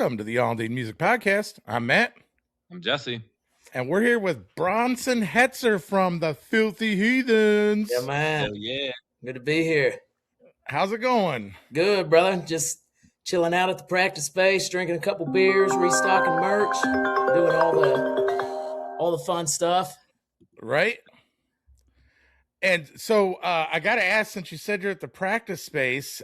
Welcome to the All Indeed Music Podcast. I'm Matt. I'm Jesse. And we're here with Bronson Hetzer from the Filthy Heathens. Yeah, man. Hell yeah. Good to be here. How's it going? Good, brother. Just chilling out at the practice space, drinking a couple beers, restocking merch, doing all the fun stuff. Right. And so I got to ask, since you said you're at the practice space,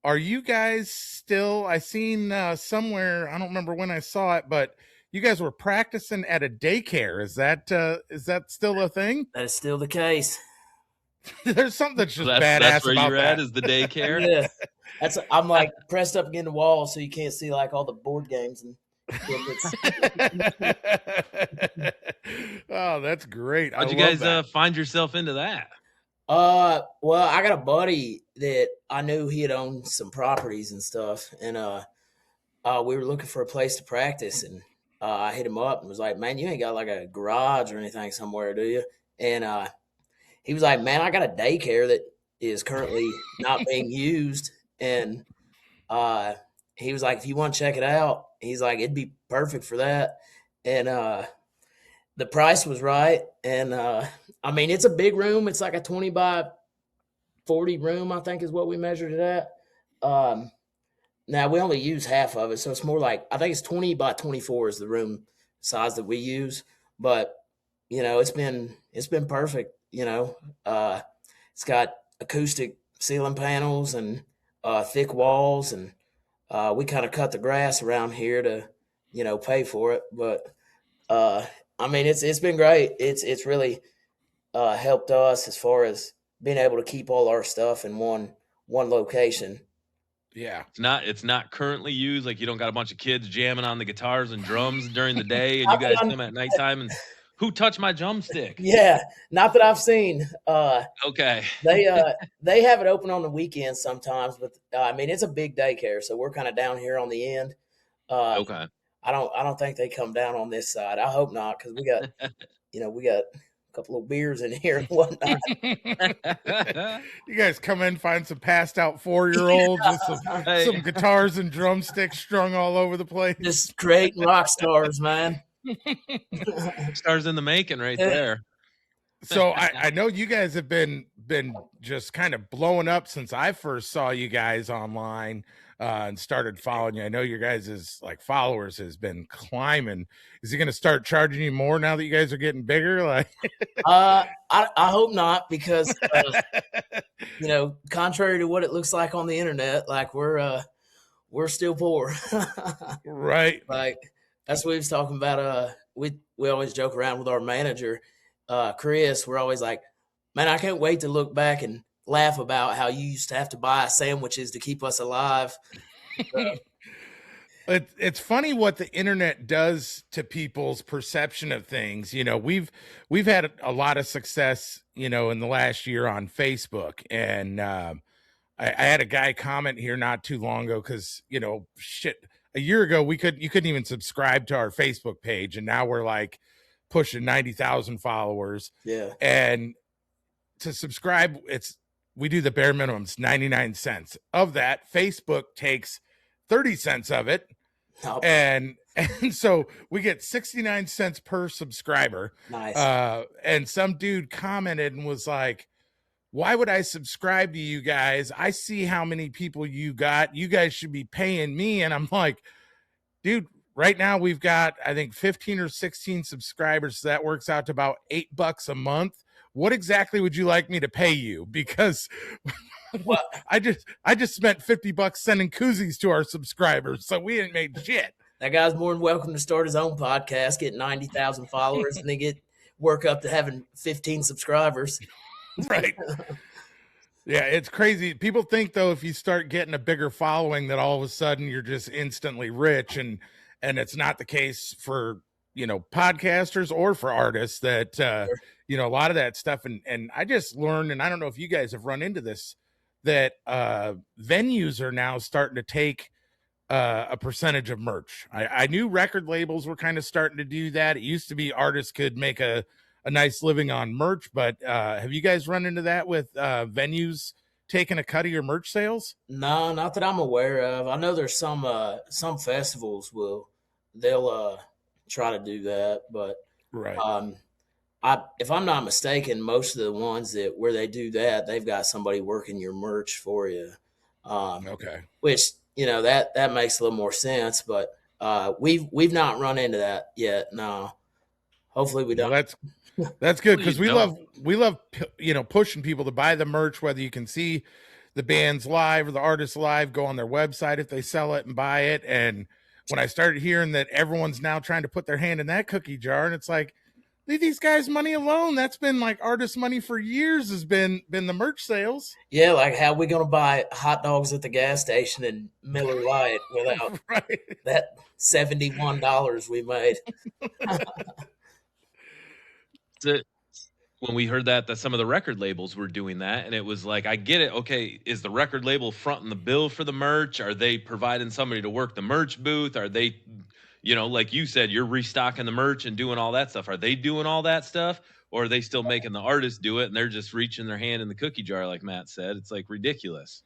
are you guys still, I seen somewhere, I don't remember when I saw it, but you guys were practicing at a daycare. Is that still a thing? That is still the case. There's something that's just badass that's where about you're that. at is the daycare. Yeah. I'm like pressed up against the wall so you can't see like all the board games and Oh, that's great. How'd you guys find yourself into that? Well, I got a buddy that I knew he had owned some properties and stuff, and we were looking for a place to practice, and I hit him up and was like, "Man, you ain't got like a garage or anything somewhere, do you?" And he was like, "Man, I got a daycare that is currently not being used," and he was like, "If you want to check it out," he's like, "It'd be perfect for that," and the price was right, and I mean, it's a big room. It's like a 20 by 40 room, I think is what we measured it at. Now we only use half of it, so it's more like, I think it's 20 by 24 is the room size that we use. But you know, it's been perfect. You know, it's got acoustic ceiling panels and thick walls, and we kind of cut the grass around here to, you know, pay for it. But I mean, it's been great. It's really helped us as far as being able to keep all our stuff in one location. Yeah. It's not currently used. Like, you don't got a bunch of kids jamming on the guitars and drums during the day, and you guys come at nighttime and who touched my drumstick? Yeah, not that I've seen. Okay. They have it open on the weekends sometimes, but I mean, it's a big daycare, so we're kind of down here on the end. Okay. I don't think they come down on this side. I hope not, because we got a couple of beers in here and whatnot. You guys come in, find some passed out 4-year-olds with some guitars and drumsticks strung all over the place. Just creating rock stars, man. Stars in the making right there. So I know you guys have been just kind of blowing up since I first saw you guys online and started following you. I know your guys' like followers has been climbing. Is he going to start charging you more now that you guys are getting bigger? Like, I hope not, because you know, contrary to what it looks like on the internet, like we're still poor. Right. Like that's what he was talking about. We always joke around with our manager, Chris. We're always like, "Man, I can't wait to look back and laugh about how you used to have to buy sandwiches to keep us alive." It's funny what the internet does to people's perception of things. You know, we've had a lot of success, you know, in the last year on Facebook, and I had a guy comment here not too long ago because, you know, a year ago you couldn't even subscribe to our Facebook page, and now we're like pushing 90,000 followers. Yeah, and to subscribe, we do the bare minimum. It's 99 cents. Of that, Facebook takes 30 cents of it. Nope. And so we get 69 cents per subscriber. Nice. And some dude commented and was like, "Why would I subscribe to you guys? I see how many people you got. You guys should be paying me." And I'm like, dude, right now we've got, I think, 15 or 16 subscribers. So that works out to about $8 a month. What exactly would you like me to pay you? Because well, I just spent $50 sending koozies to our subscribers, so we ain't made shit. That guy's more than welcome to start his own podcast, get 90,000 followers, and then work up to having 15 subscribers. Right. Yeah, it's crazy. People think, though, if you start getting a bigger following, that all of a sudden you're just instantly rich, and it's not the case for, you know, podcasters or for artists. That Sure. You know, a lot of that stuff, and I just learned, and I don't know if you guys have run into this, that venues are now starting to take a percentage of merch. I knew record labels were kind of starting to do that. It used to be artists could make a nice living on merch, but have you guys run into that with venues taking a cut of your merch sales? No, not that I'm aware of. I know there's some festivals they'll try to do that, but Right. um if I'm not mistaken, most of the ones that where they do that, they've got somebody working your merch for you. Okay. Which, that makes a little more sense, but we've not run into that yet. No. Hopefully we Well, don't. that's good, You because don't. we love pushing people to buy the merch, whether you can see the bands live or the artists live, go on their website if they sell it and buy it. And when I started hearing that everyone's now trying to put their hand in that cookie jar, and it's like, leave these guys money alone. That's been like artist money for years, has been the merch sales. Yeah, like how we gonna buy hot dogs at the gas station and Miller Lite without Right. that $71 we made? That's it. When we heard that some of the record labels were doing that, and it was like, I get it. Okay, is the record label fronting the bill for the merch? Are they providing somebody to work the merch booth? Are they, like you said, you're restocking the merch and doing all that stuff? Are they doing all that stuff, or are they still making the artists do it and they're just reaching their hand in the cookie jar, like Matt said? It's like ridiculous.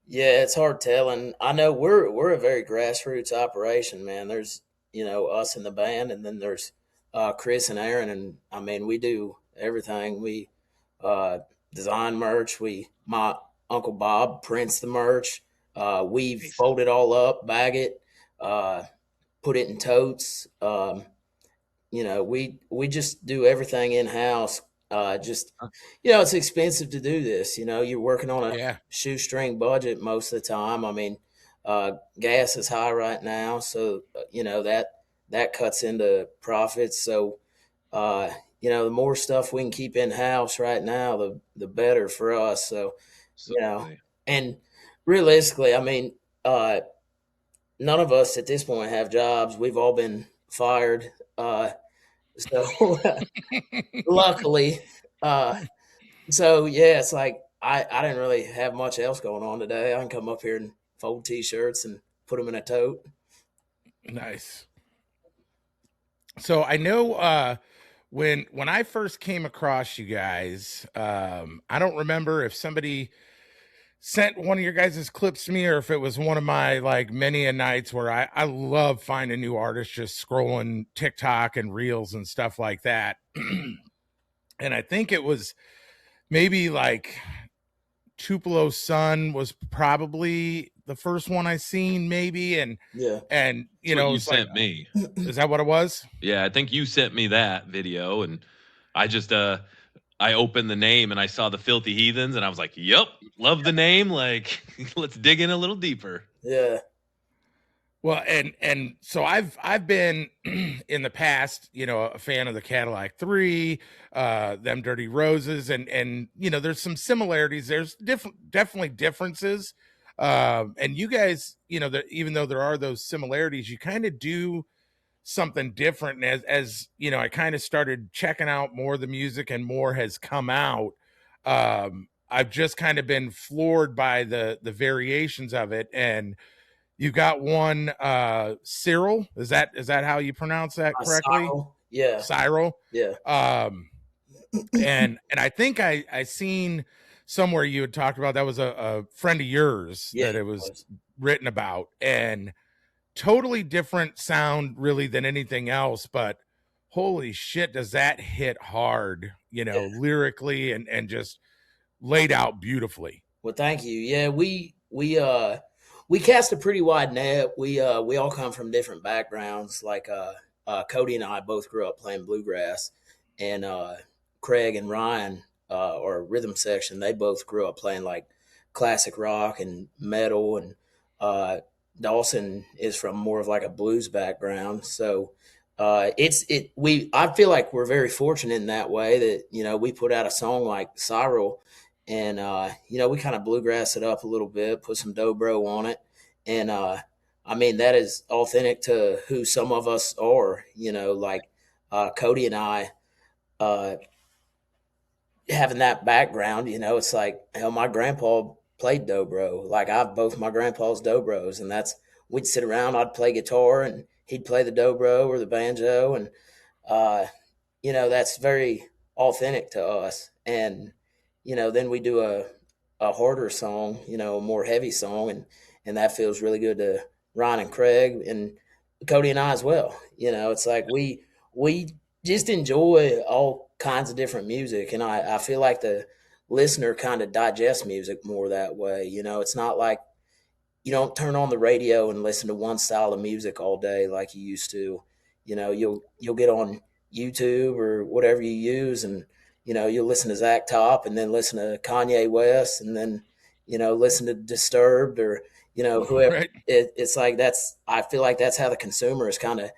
Yeah, it's hard telling. I know we're a very grassroots operation, man. There's us in the band, and then there's Chris and Aaron, and I mean we do everything. We uh, design merch. My uncle Bob prints the merch. We fold it all up, bag it, uh, put it in totes. We just do everything in house. Just it's expensive to do this. You're working on a Yeah. shoestring budget most of the time. I mean, gas is high right now, so that cuts into profits. So the more stuff we can keep in house right now, the better for us. So Absolutely. and realistically, I mean, none of us at this point have jobs. We've all been fired. So luckily, uh, so yeah, it's like I didn't really have much else going on today. I can come up here and fold t-shirts and put them in a tote. Nice. So I know when I first came across you guys, I don't remember if somebody sent one of your guys' clips to me or if it was one of my like many a nights where I love finding new artists, just scrolling TikTok and reels and stuff like that. And I think it was maybe like Tupelo's Son was probably the first one I seen, maybe. And Yeah, You sent me. Is that what it was? Yeah, I think you sent me that video, and I just I opened the name and I saw the Filthy Heathens, and I was like, "Yep, love the name. Like, let's dig in a little deeper." yeah, Well, and so I've been in the past, a fan of the Cadillac 3, them Dirty Roses, and there's some similarities. There's definitely differences. And you guys, even though there are those similarities, you kind of do something different. And as I kind of started checking out more of the music and more has come out. I've just kind of been floored by the variations of it. And you got one, Cyril. Is that how you pronounce that correctly? Cyril. Yeah, Cyril. yeah, And I think I seen somewhere you had talked about that was a friend of yours yeah. that it was written about, and totally different sound really than anything else, but holy shit, does that hit hard, lyrically and just laid out beautifully. Well, thank you. Yeah, we cast a pretty wide net. We all come from different backgrounds. Like Cody and I both grew up playing bluegrass, and Craig and Ryan, or rhythm section, they both grew up playing like classic rock and metal, and Dawson is from more of like a blues background. So I feel like we're very fortunate in that way that we put out a song like Cyril, and we kind of bluegrass it up a little bit, put some dobro on it, and I mean that is authentic to who some of us are. Like Cody and I, having that background. It's like, hell, my grandpa played dobro. Like I have both my grandpa's dobros, and we'd sit around, I'd play guitar and he'd play the dobro or the banjo, and uh, that's very authentic to us. And then we do a harder song, you know, a more heavy song, and that feels really good to Ryan and Craig and Cody and I as well. You know, it's like we just enjoy all kinds of different music, and I feel like the listener kind of digests music more that way. You know, it's not like you don't turn on the radio and listen to one style of music all day like you used to. You know, you'll get on YouTube or whatever you use, and you know you'll listen to Zach Top, and then listen to Kanye West, and then you know listen to Disturbed or you know whoever. Right. It's like that's I feel like that's how the consumer is kind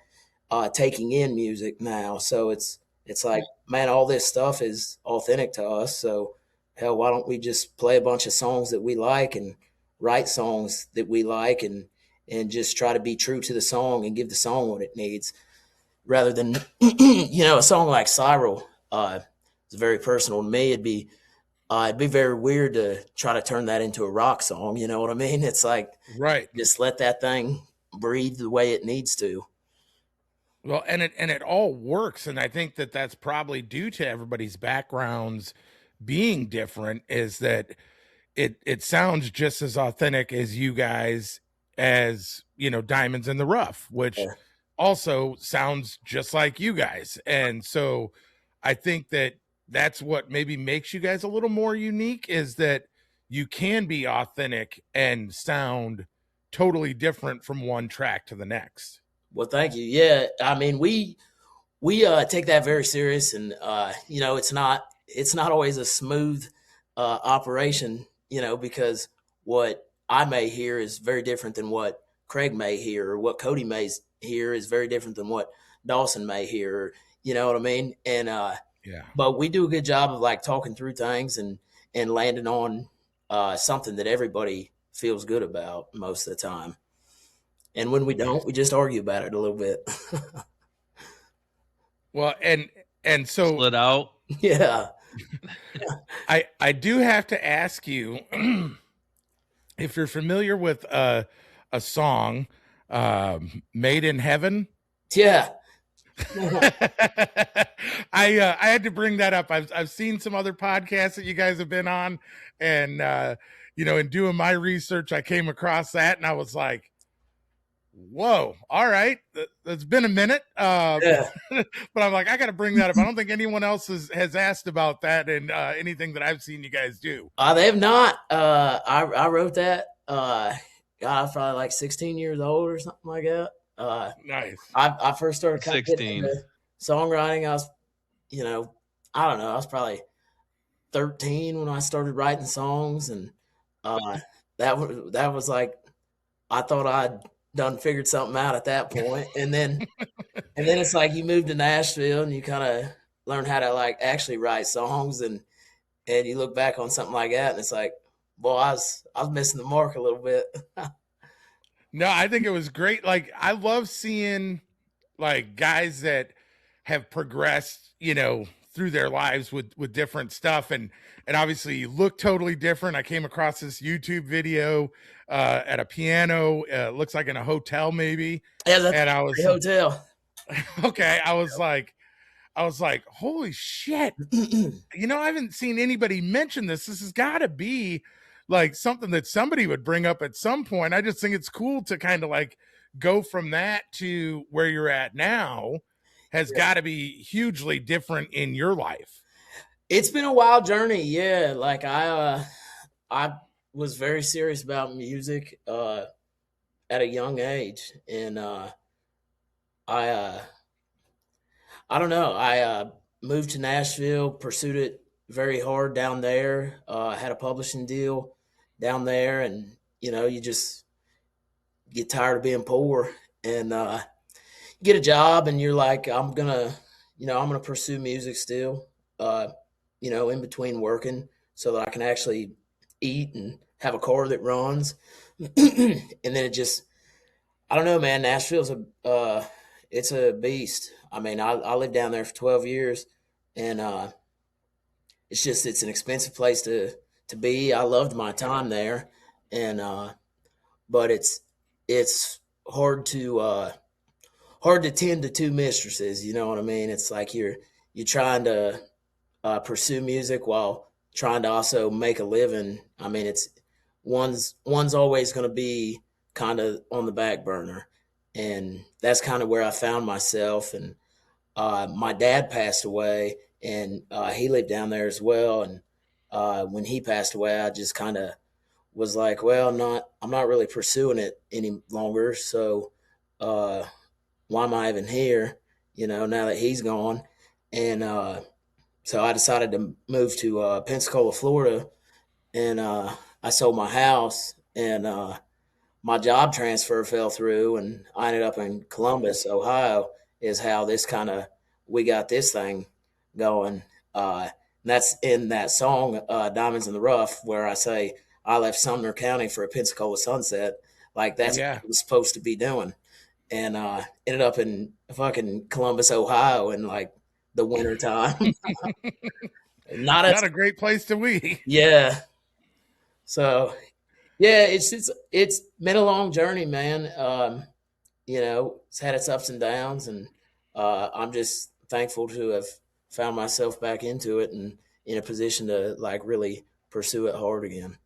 of taking in music now. So it's like man, all this stuff is authentic to us. So hell, why don't we just play a bunch of songs that we like and write songs that we like and just try to be true to the song and give the song what it needs rather than you know a song like Cyril is very personal to me. It'd be very weird to try to turn that into a rock song, you know what I mean? It's like Right. just let that thing breathe the way it needs to. Well, and it all works, and I think that that's probably due to everybody's backgrounds being different. Is that it sounds just as authentic as you guys, as you know, Diamonds in the Rough, which Yeah. also sounds just like you guys. And so I think that that's what maybe makes you guys a little more unique, is that you can be authentic and sound totally different from one track to the next. Well, thank you. Yeah, I mean we take that very serious, and you know it's not always a smooth operation, you know, because what I may hear is very different than what Craig may hear, or what Cody may hear is very different than what Dawson may hear. Or, you know what I mean? And Yeah. but we do a good job of like talking through things and landing on something that everybody feels good about most of the time. And when we don't, we just argue about it a little bit. Well, and so Split out. Yeah. I do have to ask you if you're familiar with a song, "Made in Heaven." Yeah. I had to bring that up. I've seen some other podcasts that you guys have been on, and you know, in doing my research, I came across that, and I was like, "Whoa, all right, it's been a minute." Yeah. But I'm like, I got to bring that up. I don't think anyone else has asked about that in anything that I've seen you guys do. They have not. I wrote that. God, I was probably like 16 years old or something like that. Nice. I first started kind of getting 16. into songwriting. I was, you know, I don't know. I was probably 13 when I started writing songs, and that was like I thought I'd done figured something out at that point, and then it's like you move to Nashville and you kind of learn how to like actually write songs, and you look back on something like that and it's like, boy, I was missing the mark a little bit. No, I think it was great. Like, I love seeing like guys that have progressed, you know, through their lives with different stuff, and obviously you look totally different. I came across this YouTube video at a piano, looks like in a hotel maybe, Yeah, that's and I a was hotel. okay. I was like, holy shit. You know, I haven't seen anybody mention this. This has got to be like something that somebody would bring up at some point. I just think it's cool to kind of like go from that to where you're at now has got to be hugely different in your life. It's been a wild journey. Yeah, like I was very serious about music at a young age, and I I don't know. I moved to Nashville, pursued it very hard down there. Had a publishing deal down there, and you know, you just get tired of being poor, and you get a job, and you're like, I'm gonna pursue music still. Uh, you know, in between working, so that I can actually eat and have a car that runs. And then it just, I don't know, man. Nashville's it's a beast. I mean, I lived down there for 12 years, and it's an expensive place to be. I loved my time there, and but it's hard to tend to two mistresses. You know what I mean? It's like you're trying to pursue music while trying to also make a living. I mean, it's one's always going to be kind of on the back burner, and that's kind of where I found myself. And my dad passed away, and he lived down there as well. And when he passed away, I just kind of was like, well, I'm not really pursuing it any longer. So uh, why am I even here? You know, now that he's gone, and so I decided to move to Pensacola, Florida, and I sold my house, and my job transfer fell through, and I ended up in Columbus, Ohio. Is how this kind of we got this thing going. And that's in that song, "Diamonds in the Rough," where I say I left Sumner County for a Pensacola sunset. Like that's what Yeah. I was supposed to be doing, and ended up in fucking Columbus, Ohio, in like the winter time. Not as Not a great place to be. yeah. So yeah, it's been a long journey, man. You know, it's had its ups and downs, and I'm just thankful to have found myself back into it and in a position to like really pursue it hard again.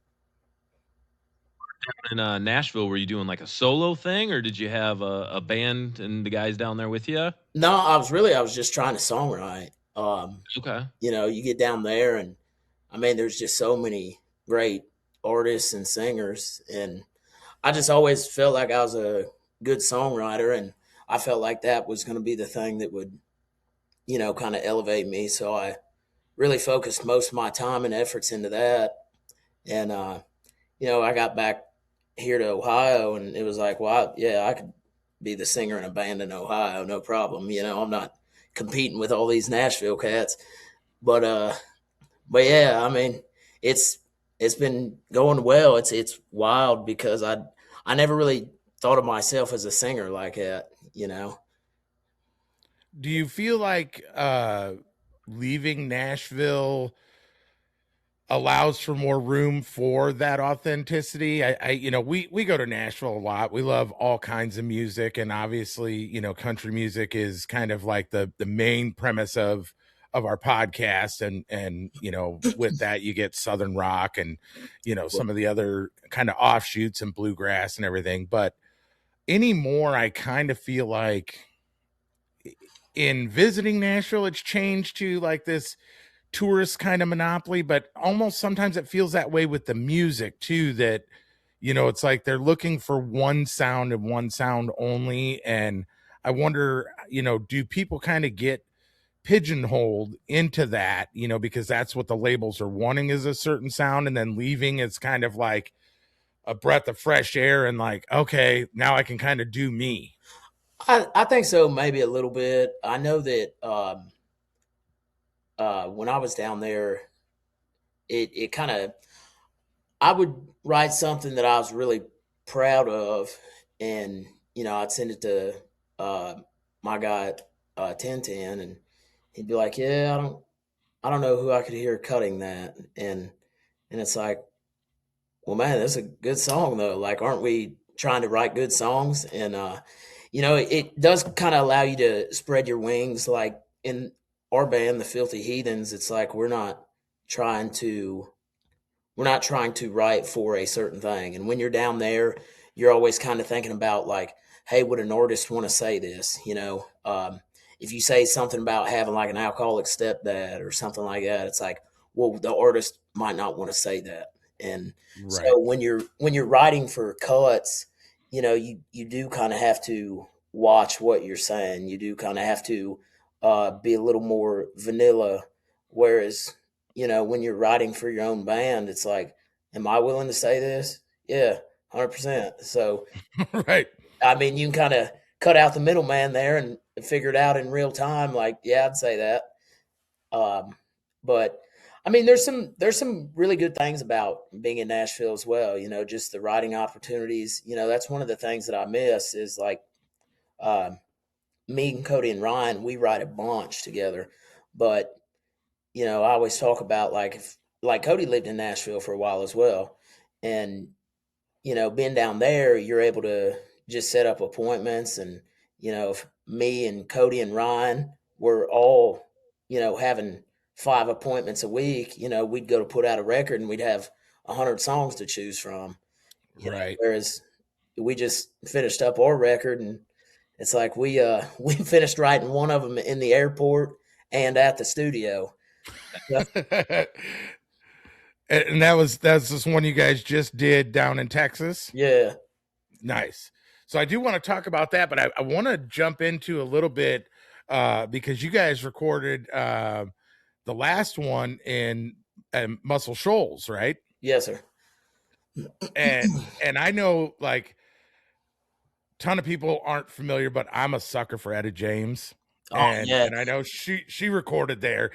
In Nashville, were you doing like a solo thing, or did you have a band and the guys down there with you? No, I was just trying to songwrite. Okay. You know, you get down there, and I mean, there's just so many great artists and singers, and I just always felt like I was a good songwriter, and I felt like that was going to be the thing that would, you know, kind of elevate me. So I really focused most of my time and efforts into that. And, you know, I got back here to Ohio, and it was like, well, yeah, I could be the singer in a band in Ohio, no problem. You know, I'm not competing with all these Nashville cats. But, uh, but yeah, I mean, it's it's been going well. It's wild because I never really thought of myself as a singer like that, you know. Do you feel like leaving Nashville allows for more room for that authenticity? You know, we go to Nashville a lot. We love all kinds of music, and obviously, you know, country music is kind of like the main premise of our podcast, and you know, with that you get southern rock and you know some of the other kind of offshoots and bluegrass and everything. But anymore, I kind of feel like in visiting Nashville, it's changed to like this tourist kind of monopoly, but almost sometimes it feels that way with the music too, that you know it's like they're looking for one sound and one sound only. And I wonder, you know, do people kind of get pigeonholed into that, you know, because that's what the labels are wanting is a certain sound, and then leaving it's kind of like a breath of fresh air and like, okay, now I can kind of do me. I think so, maybe a little bit. I know that when I was down there, it kind of I would write something that I was really proud of, and you know I'd send it to uh, my guy 1010, and he'd be like, "Yeah, I don't know who I could hear cutting that," and it's like, well, man, that's a good song though. Like, aren't we trying to write good songs? And you know, it does kind of allow you to spread your wings. Like in our band, the Filthy Heathens, it's like trying to we're not trying to write for a certain thing. And when you're down there, you're always kind of thinking about like, hey, would an artist want to say this? You know, if you say something about having like an alcoholic stepdad or something like that, it's like, well, the artist might not want to say that. And Right. so when you're writing for cuts, you know, you do kind of have to watch what you're saying. You do kind of have to be a little more vanilla. Whereas you know, when you're writing for your own band, it's like, am I willing to say this? Yeah, 100%. So, Right. I mean, you can kind of cut out the middleman there and figure it out in real time. Like, yeah, I'd say that. Um, but I mean, there's some really good things about being in Nashville as well. You know, just the writing opportunities. You know, that's one of the things that I miss is like um, me and Cody and Ryan, we write a bunch together, but you know, I always talk about like if like Cody lived in Nashville for a while as well. And, you know, being down there, you're able to just set up appointments and, you know, if me and Cody and Ryan were all, you know, having 5 appointments a week, we'd go to put out a record and we'd have 100 songs to choose from. Right. Whereas we just finished up our record, and it's like we finished writing one of them in the airport and at the studio. And that's this one you guys just did down in Texas. Yeah. Nice. So I do want to talk about that, but I want to jump into a little bit because you guys recorded the last one in Muscle Shoals, right? Yes, sir. And I know like a ton of people aren't familiar, but I'm a sucker for Etta James. And I know she recorded there.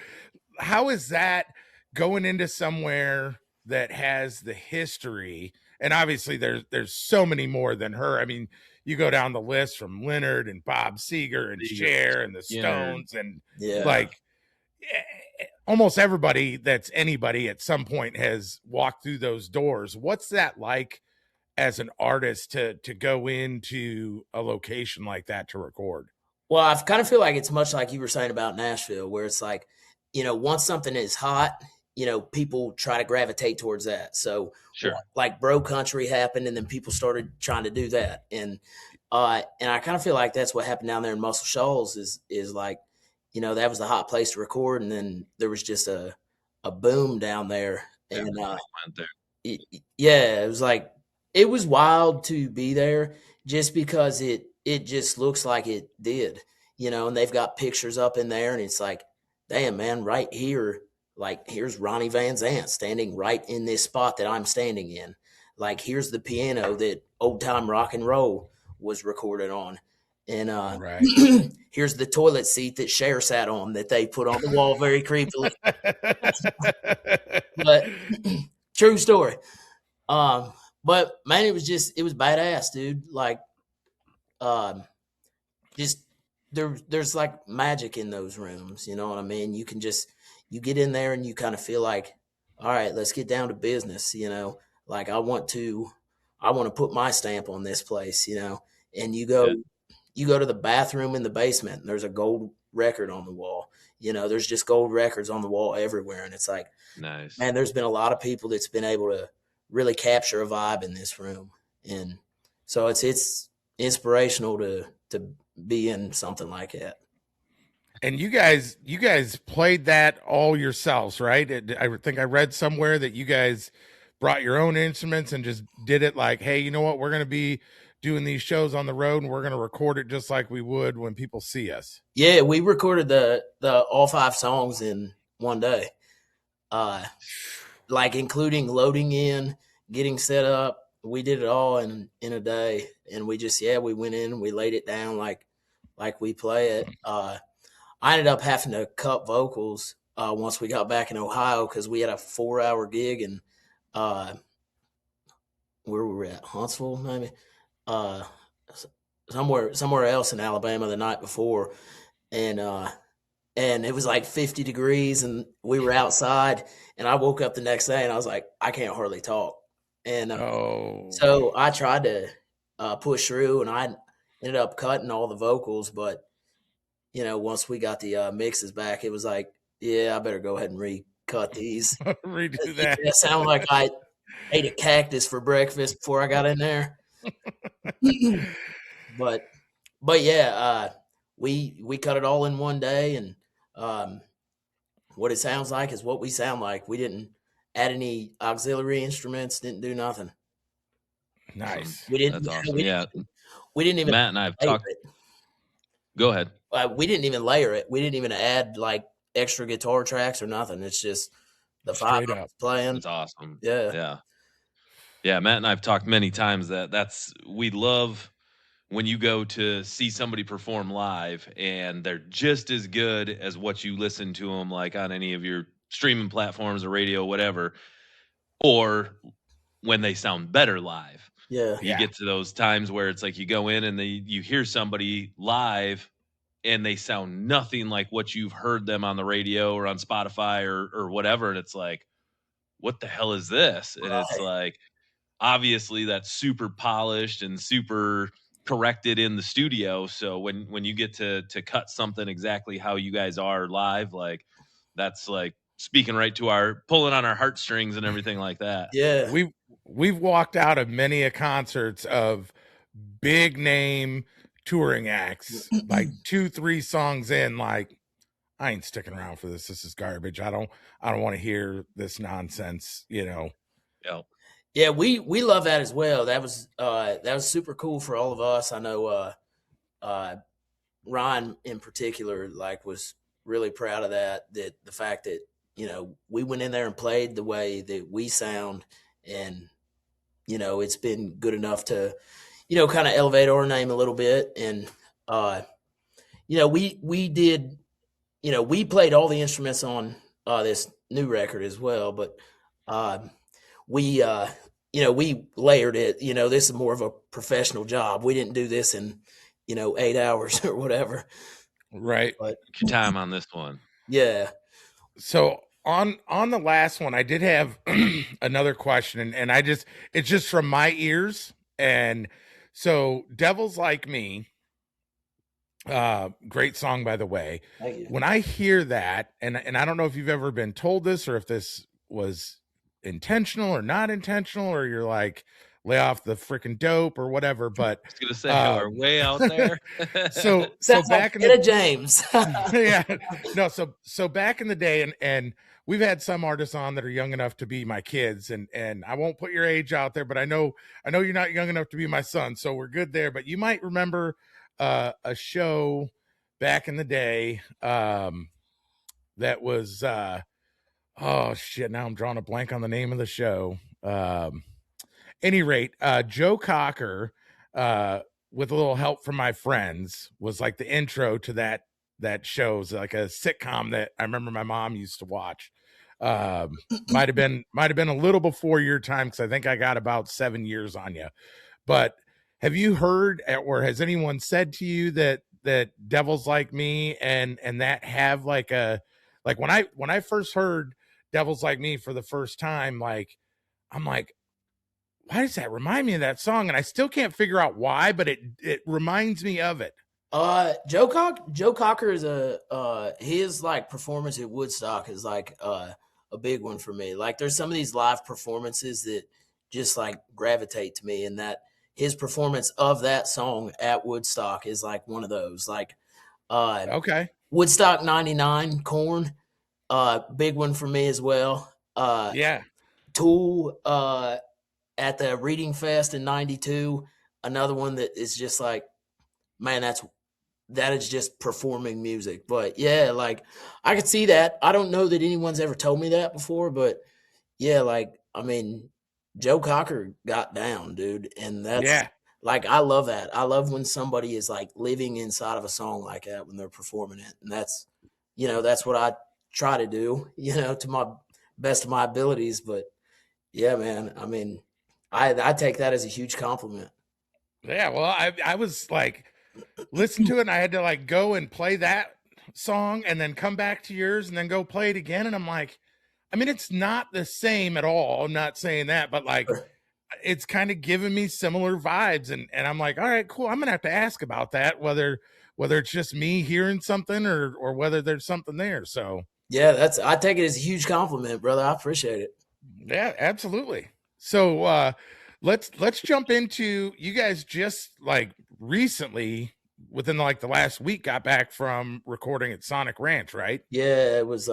How is that going into somewhere that has the history? And obviously there's so many more than her. I mean, you go down the list from Leonard and Bob Seger and Cher and the Stones and like almost everybody that's anybody at some point has walked through those doors. What's that like as an artist to go into a location like that to record? Well, I kind of feel like it's much like you were saying about Nashville, where it's like, once something is hot, people try to gravitate towards that. So like Bro Country happened, and then people started trying to do that. And I kind of feel like that's what happened down there in Muscle Shoals is like, that was the hot place to record. And then there was just a boom down there. And it was like, it was wild to be there just because it just looks like it did, and they've got pictures up in there, and it's like, damn, man, right here, like, here's Ronnie Van Zant standing right in this spot that I'm standing in. Like, here's the piano that Old Time Rock and Roll was recorded on. And here's the toilet seat that Cher sat on that they put on the wall very creepily. But true story. But man, it was badass, dude. Like, just there's like magic in those rooms. You know what I mean? You you get in there and you kind of feel like, all right, let's get down to business. Like I want to put my stamp on this place. And you go to the bathroom in the basement, and there's a gold record on the wall. There's just gold records on the wall everywhere, and it's like, nice, man. There's been a lot of people that's been able to really capture a vibe in this room, and so it's inspirational to be in something like that. And you guys played that all yourselves, right? I think I read somewhere that you guys brought your own instruments and just did it like, hey, you know what? We're going to be doing these shows on the road, and we're going to record it just like we would when people see us. Yeah, we recorded the all 5 songs in one day. Like including loading in, getting set up. We did it all in a day, and we just we went in and we laid it down like we play it. I ended up having to cut vocals once we got back in Ohio because we had a 4-hour gig, and where were we at? Huntsville, maybe. Somewhere else in Alabama the night before, and it was like 50 degrees, and we were outside, and I woke up the next day and I was like, I can't hardly talk. And so I tried to push through, and I ended up cutting all the vocals. But, once we got the mixes back, it was like, yeah, I better go ahead and recut these. Redo that. It sounded like I ate a cactus for breakfast before I got in there. But yeah, we cut it all in one day, and what it sounds like is what we sound like. We didn't add any auxiliary instruments, didn't do nothing. Nice. We didn't. That's awesome. We didn't even. Matt and I have talked. Go ahead. We didn't even layer it. We didn't even add like extra guitar tracks or nothing. It's just the 5 of us playing. It's awesome. Yeah. Matt and I have talked many times we love when you go to see somebody perform live and they're just as good as what you listen to them like on any of your streaming platforms or radio, whatever, or when they sound better live. Yeah. You get to those times where it's like you go in and you hear somebody live and they sound nothing like what you've heard them on the radio or on Spotify or whatever. And it's like, what the hell is this? And it's like, obviously that's super polished and super corrected in the studio. So when you get to cut something exactly how you guys are live, like that's like speaking right to our pulling on our heartstrings and everything like that. Yeah. We've walked out of many a concerts of big name touring acts, like 2-3 songs in, like, I ain't sticking around for this. This is garbage. I don't want to hear this nonsense, you know. Yeah. Yeah, we love that as well. That was super cool for all of us. I know Ryan in particular, like, was really proud of that the fact that, you know, we went in there and played the way that we sound, and, you know, it's been good enough to, you know, kind of elevate our name a little bit. And you know, we did, you know, we played all the instruments on this new record as well, but we you know, we layered it. You know, this is more of a professional job. We didn't do this in, you know, 8 hours or whatever. Right. But Take your time on this one. yeah. So on the last one, I did have another question, and it's just from my ears. And so Devils Like Me, great song, by the way. Thank you. When I hear that, and I don't know if you've ever been told this or if this was intentional or not intentional, or you're like, lay off the freaking dope or whatever, but I was gonna say we're way out there. so Sounds back like in the James. yeah, no, so back in the day, and we've had some artists on that are young enough to be my kids, and I won't put your age out there, but I know you're not young enough to be my son, so we're good there. But you might remember a show back in the day that was oh shit, now I'm drawing a blank on the name of the show. Any rate, Joe Cocker, with a little help from my friends, was like the intro to that show. It's like a sitcom that I remember my mom used to watch. Might have been a little before your time, because I think I got about 7 years on you. But have you heard, or has anyone said to you that Devils Like Me and that have like a, like, when I first heard Devils Like Me for the first time, like, I'm like, why does that remind me of that song? And I still can't figure out why, but it reminds me of it. Joe Cocker is his like performance at Woodstock is like a big one for me. Like, there's some of these live performances that just like gravitate to me, and that his performance of that song at Woodstock is like one of those. Like, Okay. Woodstock '99, Korn, big one for me as well. Yeah. Tool, at the Reading Fest in '92, another one that is just like, man, that is just performing music. But yeah, like, I could see that. I don't know that anyone's ever told me that before, but yeah, like, I mean, Joe Cocker got down, dude, and that's like, I love that. I love when somebody is like living inside of a song like that when they're performing it, and that's, you know, that's what I try to do, you know, to my best of my abilities. But yeah, man, I mean, I take that as a huge compliment. Yeah, well, I was like, listen to it, and I had to like go and play that song and then come back to yours and then go play it again. And I'm like, I mean, it's not the same at all. I'm not saying that, but like, it's kind of giving me similar vibes. And I'm like, all right, cool. I'm gonna have to ask about that, whether it's just me hearing something or whether there's something there. So yeah, I take it as a huge compliment, brother. I appreciate it. yeah, absolutely. So let's jump into, you guys just like recently, within like the last week, got back from recording at Sonic Ranch, right? Yeah, it was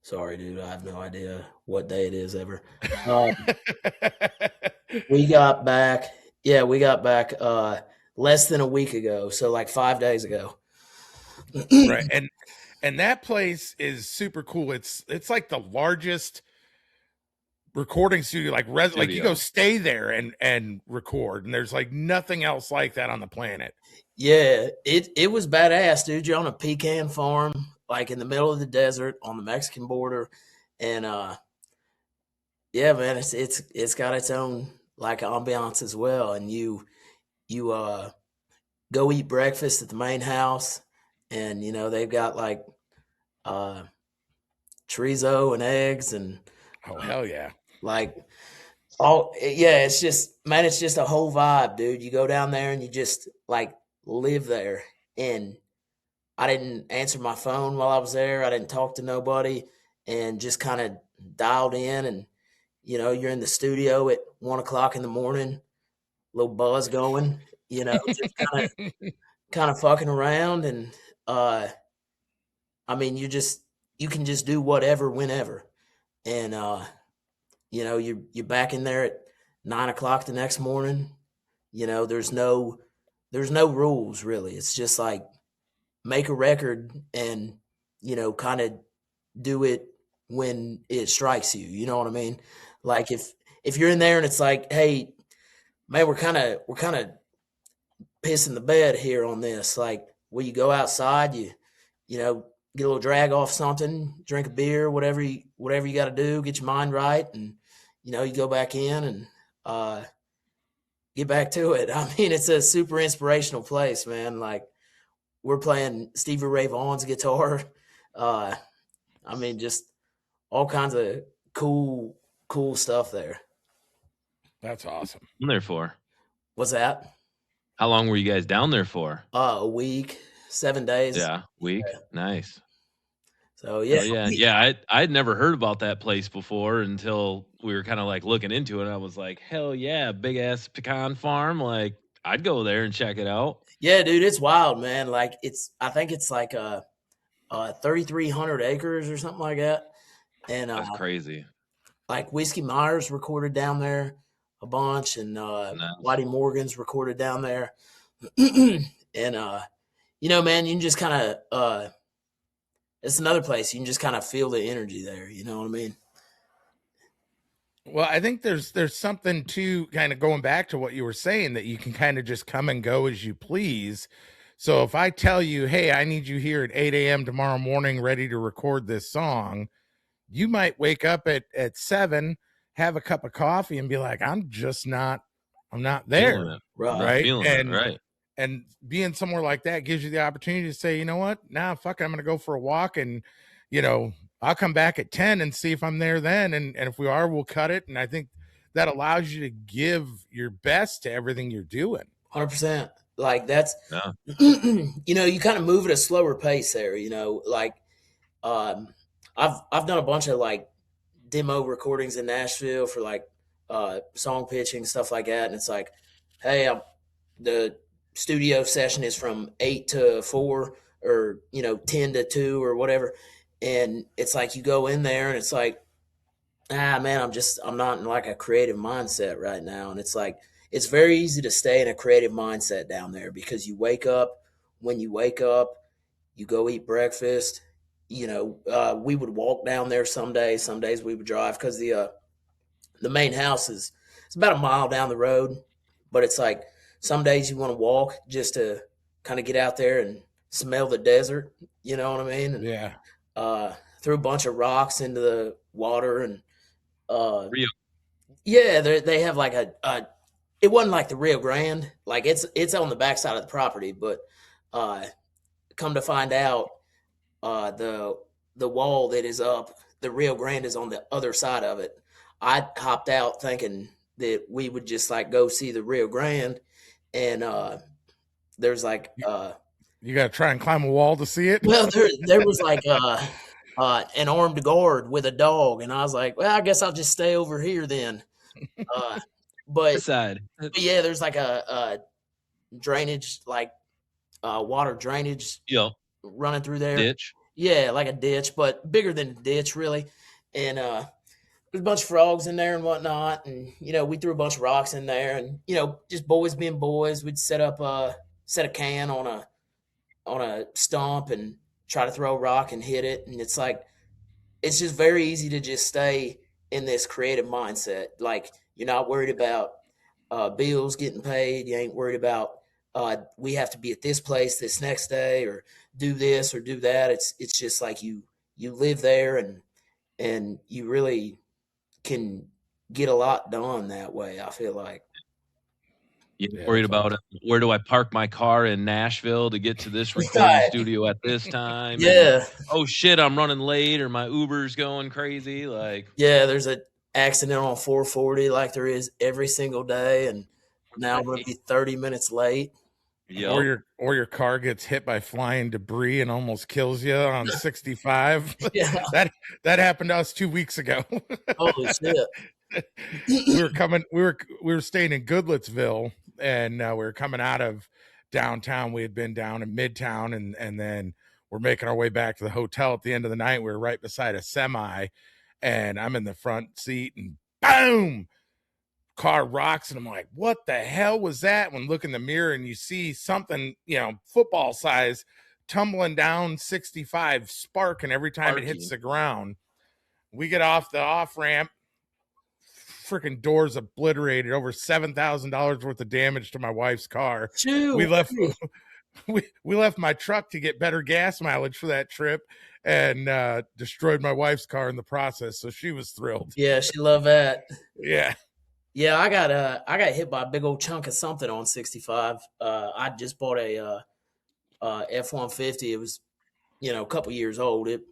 sorry, dude, I have no idea what day it is ever. We got back less than a week ago, so like 5 days ago. Right. And that place is super cool. It's like the largest recording studio, like like you go stay there and record, and there's like nothing else like that on the planet. Yeah, it was badass, dude. You're on a pecan farm, like in the middle of the desert on the Mexican border, and yeah, man, it's got its own like ambiance as well. And you go eat breakfast at the main house, and you know they've got like chorizo and eggs, and oh hell yeah, like, oh yeah, it's just, man, it's just a whole vibe, dude. You go down there and you just like, live there. And I didn't answer my phone while I was there. I didn't talk to nobody, and just kind of dialed in. And you're in the studio at 1 o'clock in the morning, little buzz going, just kind of fucking around. And I mean, you can just do whatever whenever. And you're back in there at 9 o'clock the next morning. There's no rules really. It's just like make a record and kind of do it when it strikes you. You know what I mean? Like if you're in there and it's like, hey, man, we're kind of pissing the bed here on this. Like, will you go outside? Get a little drag off something, drink a beer, whatever you got to do, get your mind right, and you go back in and get back to it. I mean, it's a super inspirational place, man. Like, we're playing Stevie Ray Vaughan's guitar. I mean, just all kinds of cool stuff there. That's awesome. I'm there for. What's that? How long were you guys down there for? A week, 7 days. Yeah, week. Yeah. Nice. So yeah, I'd never heard about that place before until we were kind of like looking into it. And I was like, hell yeah, big ass pecan farm. Like, I'd go there and check it out. Yeah, dude, it's wild, man. Like, I think it's like 3,300 acres or something like that. And that's crazy. Like, Whiskey Myers recorded down there a bunch, and Nice. Whitey Morgan's recorded down there. And man, you can just kind of it's another place you can just kind of feel the energy there. You know what I mean? Well, I think there's something to kind of going back to what you were saying, that you can kind of just come and go as you please. So if I tell you, hey, I need you here at 8 a.m. tomorrow morning ready to record this song, you might wake up at 7, have a cup of coffee, and be like, I'm not there. Right. Right. And being somewhere like that gives you the opportunity to say, you know what? Nah, fuck it, I'm going to go for a walk, and, I'll come back at 10 and see if I'm there then. And if we are, we'll cut it. And I think that allows you to give your best to everything you're doing. 100%. Like, that's, you kind of move at a slower pace there, like, I've done a bunch of like demo recordings in Nashville for like song pitching, stuff like that. And it's like, hey, the studio session is from 8 to 4 or 10 to 2 or whatever. And it's like you go in there and it's like, man, I'm not in like a creative mindset right now. And it's like, it's very easy to stay in a creative mindset down there because you wake up, when you wake up, you go eat breakfast. We would walk down there some days we would drive, because the main house it's about a mile down the road, but it's like some days you want to walk just to kind of get out there and smell the desert. You know what I mean? And, yeah. Threw a bunch of rocks into the water, and Rio. Yeah, they have like it wasn't like the Rio Grande, like it's on the backside of the property, but come to find out, the wall that is up, the Rio Grande is on the other side of it. I hopped out thinking that we would just like go see the Rio Grande, and there's like you got to try and climb a wall to see it. Well, there was like an armed guard with a dog, and I was like, well, I guess I'll just stay over here then. But yeah, there's like a drainage, like water drainage running through there. Ditch. Yeah, like a ditch, but bigger than a ditch, really. And there's a bunch of frogs in there and whatnot. And, we threw a bunch of rocks in there, and, just boys being boys, we'd set a can on a stump and try to throw a rock and hit it. And it's like, it's just very easy to just stay in this creative mindset. Like, you're not worried about bills getting paid. You ain't worried about we have to be at this place this next day or do this or do that. It's just like you live there, and you really can get a lot done that way, I feel like. You're worried about where do I park my car in Nashville to get to this recording studio at this time? Yeah. And, oh shit, I'm running late, or my Uber's going crazy. Like, yeah, there's an accident on 440 like there is every single day, and now I'm going to be 30 minutes late. Yep. or your car gets hit by flying debris and almost kills you on 65. Yeah. that happened to us 2 weeks ago. Holy shit. We were staying in Goodlettsville, and we were coming out of downtown. We had been down in Midtown, and then we're making our way back to the hotel at the end of the night. We were right beside a semi, and I'm in the front seat, and boom, car rocks, and I'm like, what the hell was that? When look in the mirror and you see something, football size, tumbling down 65, sparking every time it hits the ground. We get off the off ramp, freaking doors obliterated, over $7,000 worth of damage to my wife's car. We left we left my truck to get better gas mileage for that trip, and destroyed my wife's car in the process, so she was thrilled. Yeah, she loved that. Yeah. I got hit by a big old chunk of something on 65. I just bought a F-150. It was, a couple years old. It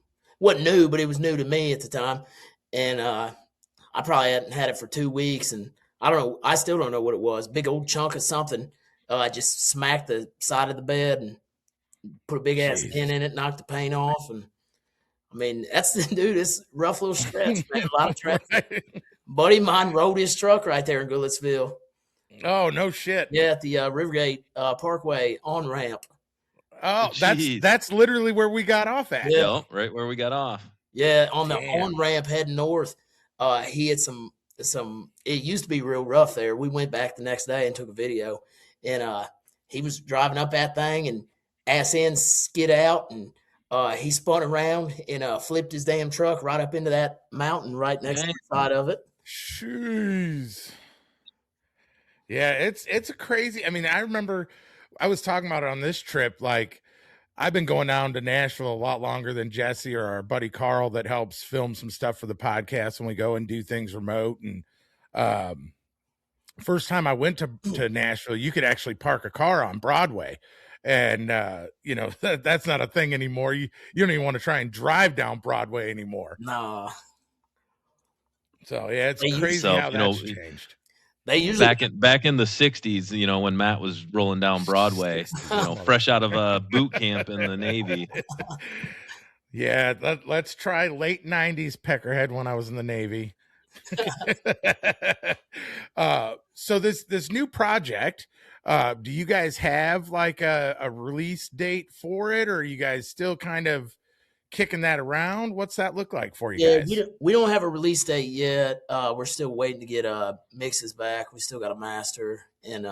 wasn't new, but it was new to me at the time. And I probably hadn't had it for 2 weeks, and I don't know. I still don't know what it was. Big old chunk of something. I just smacked the side of the bed and put a big ass pin in it, knocked the paint off, and I mean that's it's rough little stretch, man. A lot of traffic. Right. Buddy of mine rode his truck right there in Goodlettsville. Oh no shit! Yeah, at the Rivergate Parkway on ramp. Oh, that's literally where we got off at. Yeah, yep, right where we got off. Yeah, on the on ramp heading north. He had some. It used to be real rough there. We went back the next day and took a video, and he was driving up that thing and ass end skid out, and he spun around and flipped his damn truck right up into that mountain right next to the side of it. Jeez. Yeah, it's a crazy. I mean, I remember I was talking about it on this trip. Like, I've been going down to Nashville a lot longer than Jesse or our buddy Carl that helps film some stuff for the podcast when we go and do things remote. And first time I went to Nashville, you could actually park a car on Broadway. And that's not a thing anymore. You don't even want to try and drive down Broadway anymore. No. So yeah, it's crazy how that's changed. They usually back in the 60s, when Matt was rolling down Broadway, fresh out of boot camp in the Navy. Yeah, let's try late 90s Peckerhead when I was in the Navy. So this new project, do you guys have like a release date for it, or are you guys still kind of kicking that around? What's that look like for you guys? We don't have a release date yet. We're still waiting to get mixes back. We still got to master and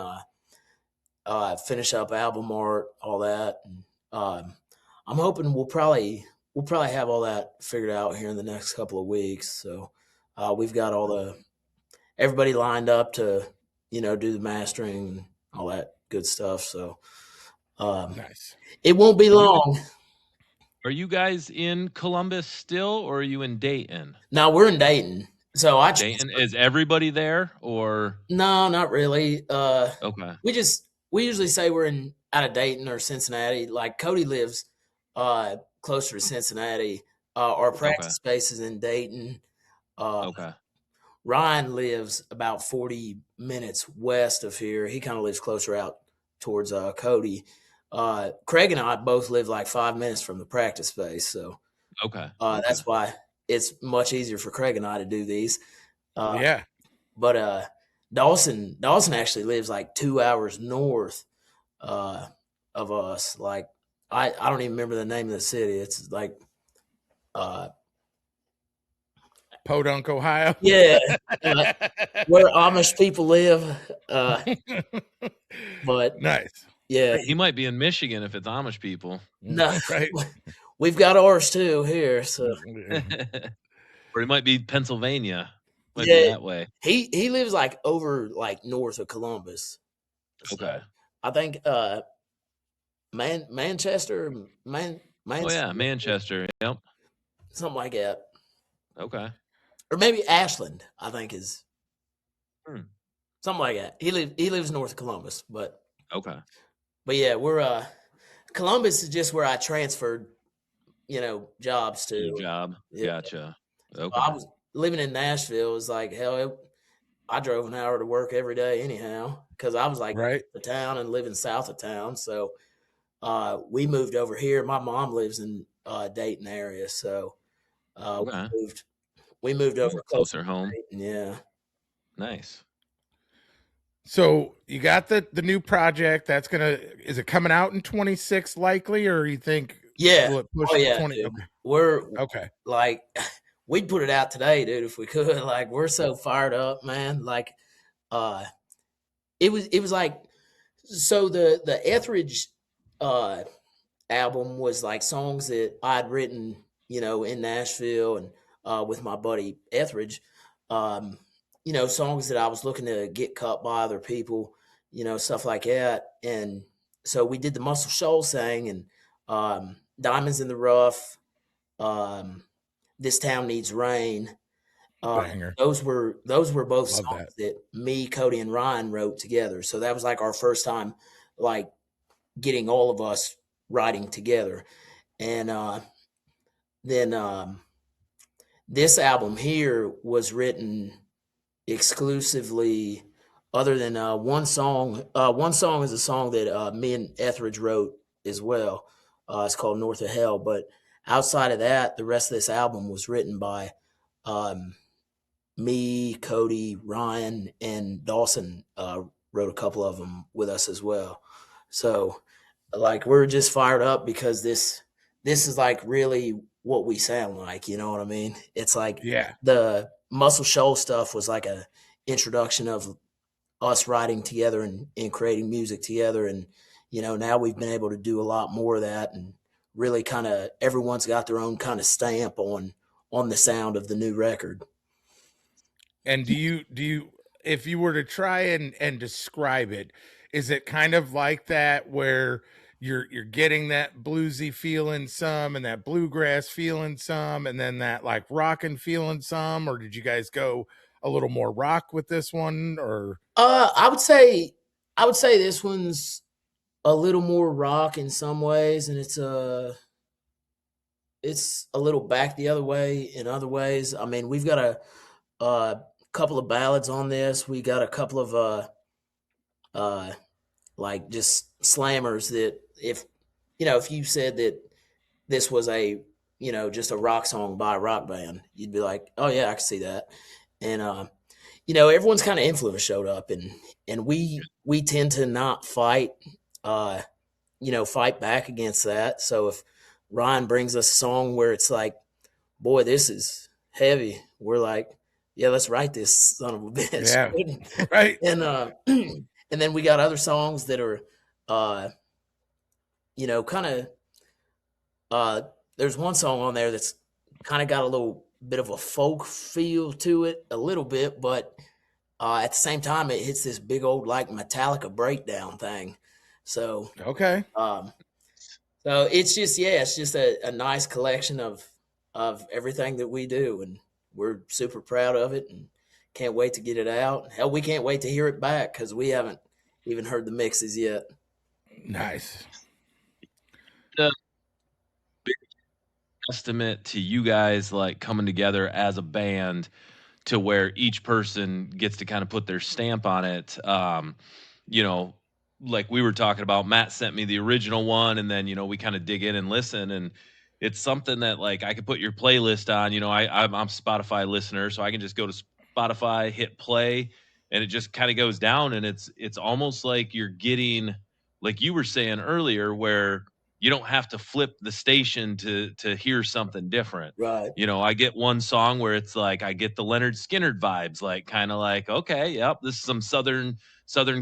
finish up album art, all that. And, I'm hoping we'll probably have all that figured out here in the next couple of weeks. So we've got everybody lined up to do the mastering and all that good stuff. So nice. It won't be long. Are you guys in Columbus still, or are you in Dayton? No, we're in Dayton. So Dayton, is everybody there, or no? Not really. Okay. We usually say we're out of Dayton or Cincinnati. Like Cody lives closer to Cincinnati. Our practice space is in Dayton. Okay. Ryan lives about 40 minutes west of here. He kind of lives closer out towards Cody. Craig and I both live like 5 minutes from the practice space, so that's why it's much easier for Craig and I to do these. Yeah, but Dawson actually lives like 2 hours north of us. Like I don't even remember the name of the city. It's like Podunk, Ohio. Yeah, where Amish people live. But nice. Yeah, he might be in Michigan if it's Amish people. No, right. We've got ours too here. So, or he might be Pennsylvania. Might be that way. He lives like over like north of Columbus. Okay. So I think Manchester. Oh yeah, Manchester. Yep. Something like that. Okay. Or maybe Ashland, I think is something like that. He lives north of Columbus, but okay. But yeah, we're Columbus is just where I transferred, jobs to. Job. Yeah. Gotcha. Okay. So I was living in Nashville. It was like hell. I drove an hour to work every day anyhow because I was like Right. the town and living south of town. So we moved over here. My mom lives in Dayton area, so Okay. we moved over close Closer home. to Dayton. Yeah. Nice. So you got the new project that's is it coming out in 26 likely, or you think Yeah. will it push Oh to yeah, 20? dude. Okay. We're Okay. like we'd put it out today, dude, if we could. Like we're so fired up, man. Like uh it was like so the Etheridge uh album was like songs that I'd written, in Nashville and with my buddy Etheridge. Um, songs that I was looking to get cut by other people, stuff like that. And so we did the Muscle Shoals thing and Diamonds in the Rough, um, This Town Needs Rain. Uh, Banger. those were both Love songs that. that me, Cody, and Ryan wrote together. So that was like our first time, like getting all of us writing together. And then this album here was written exclusively, other than one song. One song is a song that me and Etheridge wrote as well. It's called North of Hell. But outside of that, the rest of this album was written by um, me, Cody, Ryan, and Dawson wrote a couple of them with us as well. So like we're just fired up because this is like really what we sound like, you know what I mean? It's like Yeah. the Muscle Shoal stuff was like a introduction of us writing together and creating music together. And, now we've been able to do a lot more of that and really kind of everyone's got their own kind of stamp on the sound of the new record. And do you if you were to try and describe it, is it kind of like that where you're getting that bluesy feeling some and that bluegrass feeling some and then that like rockin' feeling some, or did you guys go a little more rock with this one or I would say this one's a little more rock in some ways, and it's a little back the other way in other ways. I mean, we've got a couple of ballads on this. We got a couple of uh, like just slammers that if you said that this was a just a rock song by a rock band, you'd be like, oh yeah, I can see that. And everyone's kind of influence showed up, and we tend to not fight. Uh, fight back against that. So if Ryan brings us a song where it's like, boy, this is heavy, we're like, yeah, let's write this son of a bitch. yeah, right? And and then we got other songs that are kind of there's one song on there that's kind of got a little bit of a folk feel to it, a little bit, but at the same time it hits this big old like Metallica breakdown thing. So Okay. so it's just a nice collection of everything that we do, and we're super proud of it, and can't wait to get it out. Hell, we can't wait to hear it back because we haven't even heard the mixes yet. Nice. Estimate to you guys like coming together as a band to where each person gets to kind of put their stamp on it. You know, like we were talking about, Matt sent me the original one, and then we kind of dig in and listen, and it's something that like I could put your playlist on. I'm a Spotify listener, so I can just go to Spotify, hit play, and it just kind of goes down, and it's almost like you're getting, like you were saying earlier, where you don't have to flip the station to hear something different. Right. I get one song where it's like I get the Leonard Skinner vibes, like kind of like, okay, yep, this is some southern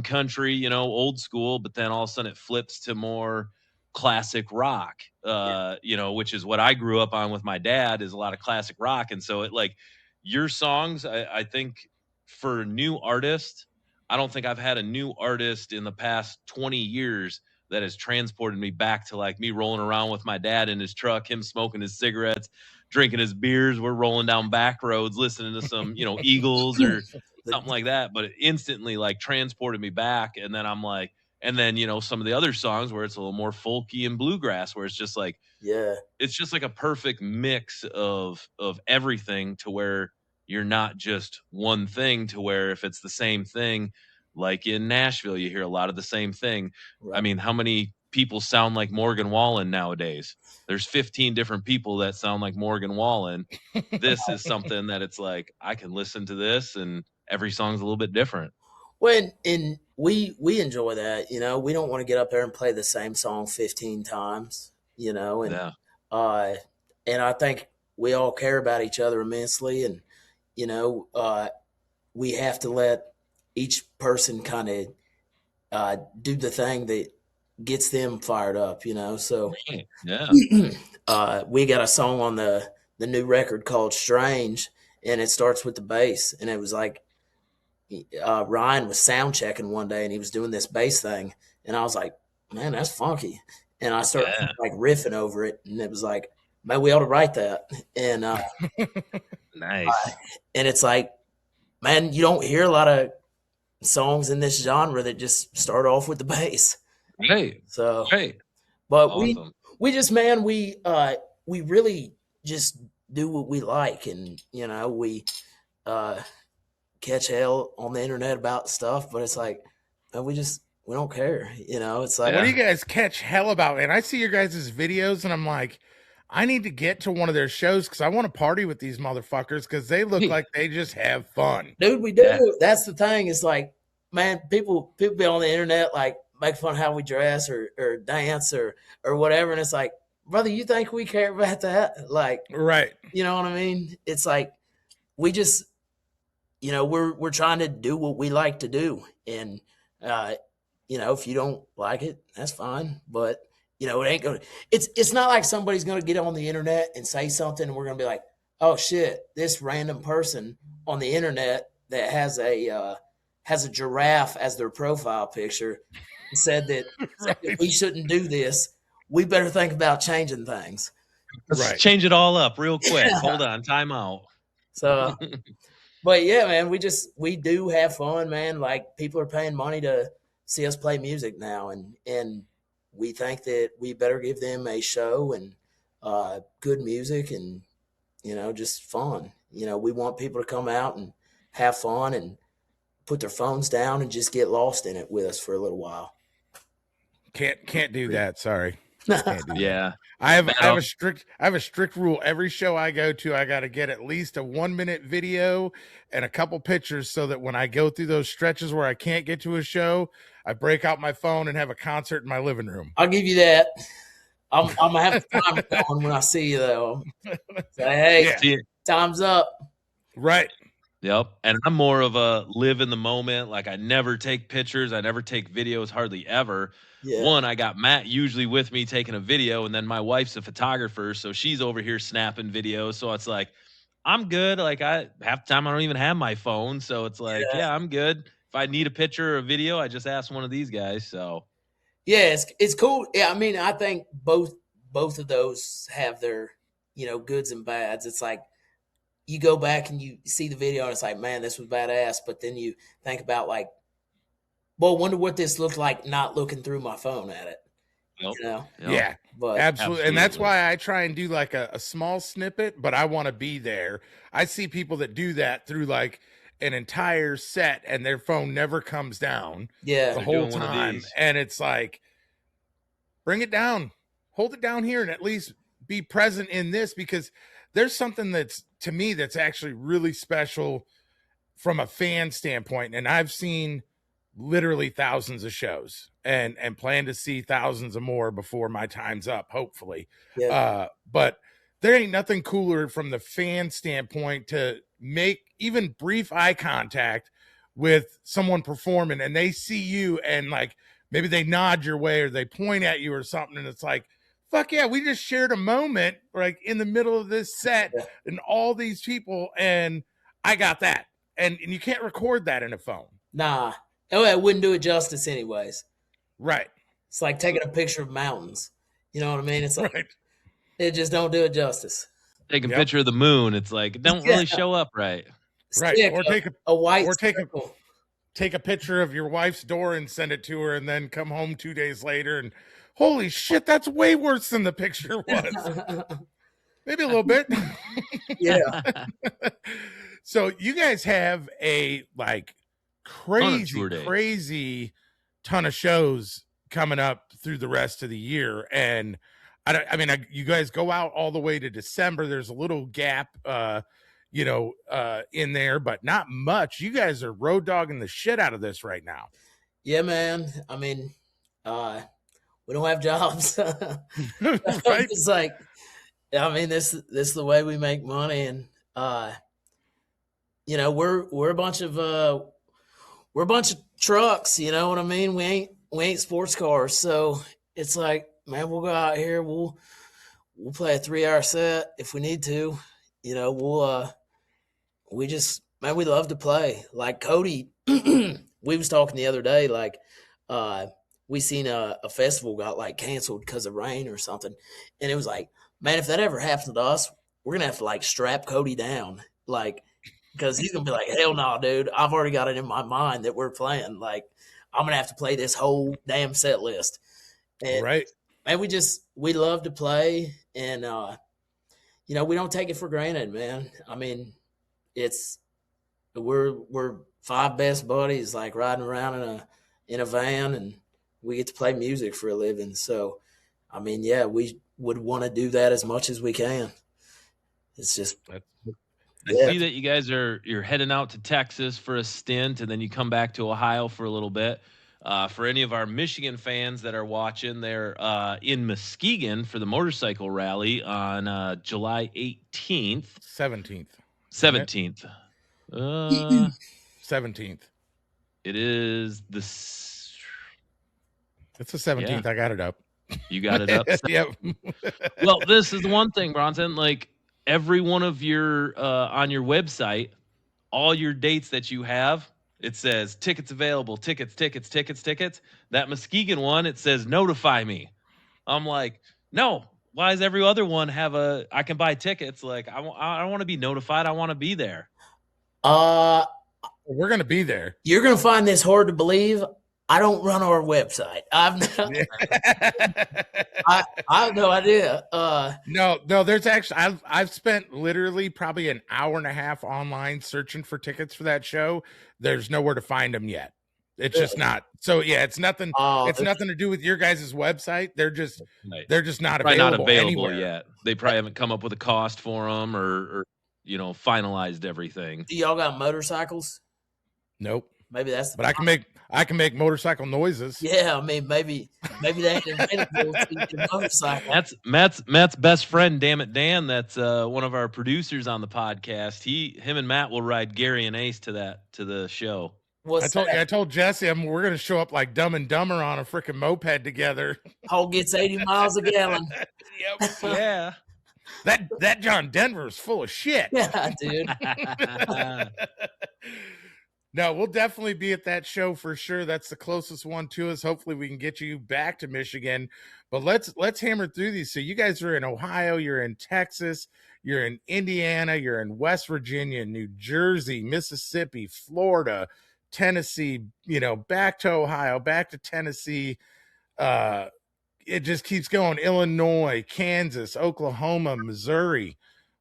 country, old school, but then all of a sudden it flips to more classic rock, which is what I grew up on with my dad, is a lot of classic rock. And so it like your songs, I think for a new artist, I don't think I've had a new artist in the past 20 years that has transported me back to like me rolling around with my dad in his truck, him smoking his cigarettes, drinking his beers. We're rolling down back roads, listening to some, Eagles or something like that. But it instantly like transported me back. And then I'm like, and then, some of the other songs where it's a little more folky and bluegrass, where it's just like, Yeah. it's just like a perfect mix of everything to where you're not just one thing, to where if it's the same thing, like in Nashville, you hear a lot of the same thing. I Right. mean, how many people sound like Morgan Wallen nowadays? There's 15 different people that sound like Morgan Wallen. This is something that it's like, I can listen to this and every song's a little bit different. When and we enjoy that, you know. We don't want to get up there and play the same song 15 times, you know, Yeah. uh and I think we all care about each other immensely, and you know, we have to let each person kind of do the thing that gets them fired up, you know. So Yeah. we got a song on the new record called Strange, and it starts with the bass, and it was like Ryan was sound checking one day and he was doing this bass thing, and I was like, man, that's funky. And I started Yeah. like riffing over it, and it was like, man, we ought to write that. And Nice. and it's like, man, you don't hear a lot of songs in this genre that just start off with the bass. Hey. So, Hey. but Awesome. we just, man, we really just do what we like, and you know, we catch hell on the internet about stuff, but it's like, man, we don't care, you know. It's like, What do Yeah. you guys catch hell about? And I see your guys' videos and I'm like, I need to get to one of their shows because I want to party with these motherfuckers because they look like they just have fun. dude, we do. Yeah. That's the thing. It's like, man, people be on the internet like make fun of how we dress or dance or whatever, and it's like, brother, you think we care about that? Like, Right. you know what I mean? It's like we just, you know, we're trying to do what we like to do, and you know, if you don't like it, that's fine. But you know, it ain't gonna. It's not like somebody's gonna get on the internet and say something, and we're gonna be like, oh shit, this random person on the internet that has a giraffe as their profile picture said that Right. we shouldn't do this. We better think about changing things. Let's Right. change it all up real quick. Hold on. Time out. So, but yeah, man, we do have fun, man. Like people are paying money to see us play music now, and we think that we better give them a show and good music and you know just fun. You know, we want people to come out and have fun and put their phones down and just get lost in it with us for a little while. Can't do that. Sorry. Can't do that. Yeah. I have Man, a strict rule. Every show I go to, I got to get at least a 1 minute video and a couple pictures so that when I go through those stretches where I can't get to a show, I break out my phone and have a concert in my living room. I'll give you that. I'm gonna have the time going when I see you though. Say, hey, Yeah. See, time's up. Right. Yep. And I'm more of a live in the moment. Like I never take pictures. I never take videos, hardly ever. Yeah. One, I got Matt usually with me taking a video, and then my wife's a photographer, so she's over here snapping videos. So it's like, I'm good. Like I half the time I don't even have my phone. So it's like, Yeah. yeah, I'm good. If I need a picture or a video, I just ask one of these guys. So Yeah, it's cool. Yeah, I mean, I think both of those have their, you know, goods and bads. It's like you go back and you see the video and it's like, man, this was badass. But then you think about like, well, wonder what this looked like not looking through my phone at it. yep, You know, yep. Yeah. but Absolutely. And that's Absolutely. why I try and do like a small snippet, but I want to be there. I see people that do that through like an entire set and their phone never comes down yeah, the They're whole doing one of time. these. And it's like, bring it down, hold it down here, and at least be present in this because there's something that's to me that's actually really special from a fan standpoint. And I've seen literally thousands of shows and plan to see thousands of more before my time's up, hopefully. yeah, But there ain't nothing cooler from the fan standpoint to make even brief eye contact with someone performing and they see you and like maybe they nod your way or they point at you or something and it's like, fuck yeah, we just shared a moment like in the middle of this set Yeah. and all these people and I got that. And you can't record that in a phone. nah, oh, it wouldn't do it justice anyways. Right. It's like taking a picture of mountains. You know what I mean? It's like Right. it just don't do it justice. Take a Yep. picture of the moon. It's like, it don't Yeah. really show up right. Right. Stick Or take a white or take a circle. take a picture of your wife's door and send it to her and then come home 2 days later and holy shit, that's way worse than the picture was. Maybe a little bit. Yeah. So you guys have a like crazy ton of shows coming up through the rest of the year, and you guys go out all the way to December. There's a little gap, in there, but not much. You guys are road dogging the shit out of this right now. Yeah, man. I mean, we don't have jobs. Right? It's like, I mean, this is the way we make money, and we're a bunch of trucks. You know what I mean? We ain't sports cars, so it's like, man, we'll go out here, we'll play a 3-hour set if we need to. You know, we love to play. Like Cody, we was talking the other day, like we seen a festival got like canceled because of rain or something, and it was like, man, if that ever happened to us, we're gonna have to like strap Cody down, like, because he's gonna be like, hell no, dude, I've already got it in my mind that we're playing. Like, I'm gonna have to play this whole damn set list. And, right. Man, we love to play, and we don't take it for granted, man. I mean, we're 5 best buddies, like riding around in a van, and we get to play music for a living. So, I mean, yeah, we would want to do that as much as we can. It's just, I see that you guys you're heading out to Texas for a stint, and then you come back to Ohio for a little bit. For any of our Michigan fans that are watching, they're in Muskegon for the motorcycle rally on July 18th. 17th. 17th. 17th. It is It's the 17th. Yeah. I got it up. You got it up? Yep. Well, this is the one thing, Bronson. Like, every one of your on your website, all your dates that you have, it says tickets available, tickets. That Muskegon one, it says notify me. I'm like, no. Why does every other one have I can buy tickets? Like, I don't want to be notified. I want to be there. We're going to be there. You're going to find this hard to believe. I don't run our website. I have no idea. No. There's actually I've spent literally probably an hour and a half online searching for tickets for that show. There's nowhere to find them yet. It's just not. So yeah, it's nothing. It's nothing to do with your guys' website. They're just not available anywhere yet. They probably haven't come up with a cost for them or finalized everything. Do y'all got motorcycles? Nope. Maybe that's. But I can make motorcycle noises. Yeah, I mean, maybe they ain't invented motorcycle. That's Matt's best friend. Damn it, Dan. That's one of our producers on the podcast. Him and Matt will ride Gary and Ace to the show. I told Jesse we're gonna show up like Dumb and Dumber on a freaking moped together. Hole gets 80 miles a gallon. Yep. Yeah. That John Denver is full of shit. Yeah, dude. No, we'll definitely be at that show for sure. That's the closest one to us. Hopefully we can get you back to Michigan. But let's hammer through these. So you guys are in Ohio, you're in Texas, you're in Indiana, you're in West Virginia, New Jersey, Mississippi, Florida, Tennessee, back to Ohio, back to Tennessee. It just keeps going. Illinois, Kansas, Oklahoma, Missouri,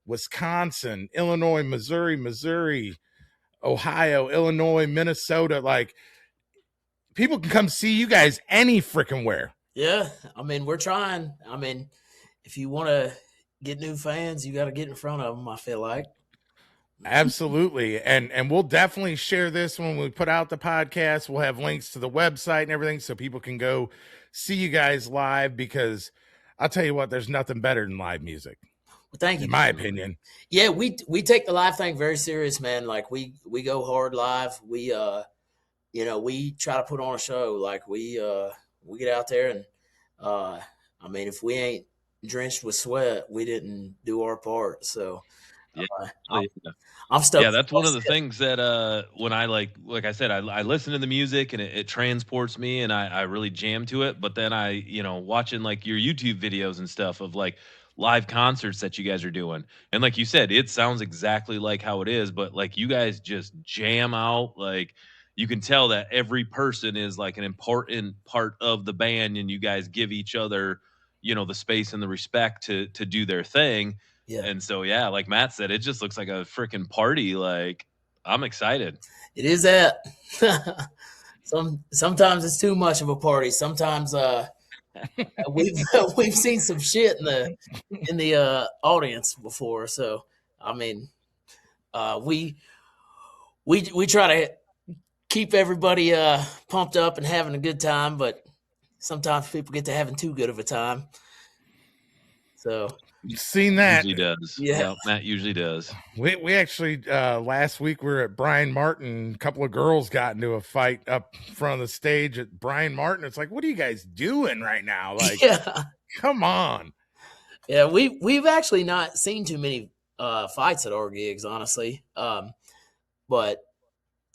Wisconsin, Illinois, Missouri, Ohio, Illinois, Minnesota. Like, people can come see you guys any freaking where. Yeah, I mean, we're trying. I mean, if you want to get new fans, you got to get in front of them, I feel like. Absolutely. And we'll definitely share this when we put out the podcast. We'll have links to the website and everything so people can go see you guys live, because I'll tell you what, there's nothing better than live music. Well, thank you. In my opinion. Yeah, we take the live thing very serious, man. Like, we go hard live. We we try to put on a show. Like, we get out there, and I mean, if we ain't drenched with sweat, we didn't do our part. So I'm stoked. Yeah, that's one of the things that when I like I said, I listen to the music and it transports me, and I really jam to it. But then I watching like your YouTube videos and stuff of like live concerts that you guys are doing, and like you said, it sounds exactly like how it is, but like you guys just jam out. Like, you can tell that every person is like an important part of the band, and you guys give each other the space and the respect to do their thing. Yeah. And so, yeah, like Matt said, it just looks like a freaking party. Like, I'm excited. It is that. Sometimes it's too much of a party. Sometimes we've we've seen some shit in the audience before. So I mean, we try to keep everybody pumped up and having a good time, but sometimes people get to having too good of a time. So Seen that. Usually does. Yeah. Matt usually does. We actually last week we were at Brian Martin. A couple of girls got into a fight up front of the stage at Brian Martin. It's like, what are you guys doing right now? Like, yeah, come on. yeah. We've actually not seen too many fights at our gigs, honestly. But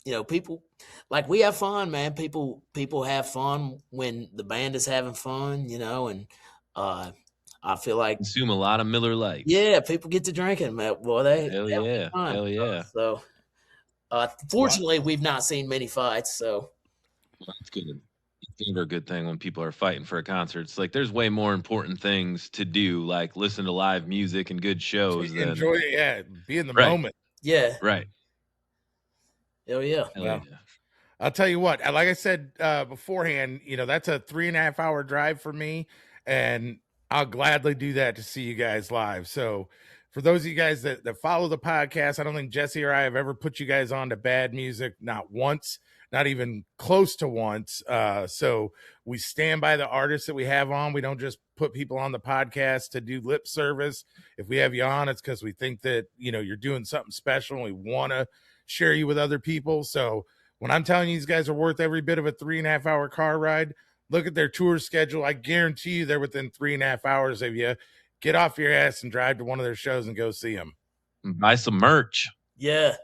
you know, people like we have fun, man. People have fun when the band is having fun, you know, and I feel like Consume a lot of Miller Lights. yeah, people get to drinking, man. Well, they Hell have yeah. fun. Hell yeah. So fortunately, we've not seen many fights. So Well, that's good. It's never a good thing when people are fighting for a concert. It's like there's way more important things to do, like listen to live music and good shows than Enjoy it, yeah. Be in the Right. moment. yeah, right. hell yeah. Hell Well, yeah. I'll tell you what, like I said beforehand, you know, that's a 3.5 hour drive for me, and I'll gladly do that to see you guys live. So for those of you guys that follow the podcast, I don't think Jesse or I have ever put you guys on to bad music, not once, not even close to once. So we stand by the artists that we have on. We don't just put people on the podcast to do lip service. If we have you on, it's because we think that, you know, you're doing something special and we want to share you with other people. So when I'm telling you these guys are worth every bit of a 3.5 hour car ride, look at their tour schedule. I guarantee you they're within 3.5 hours of you. Get off your ass and drive to one of their shows and go see them. Buy some merch. Yeah.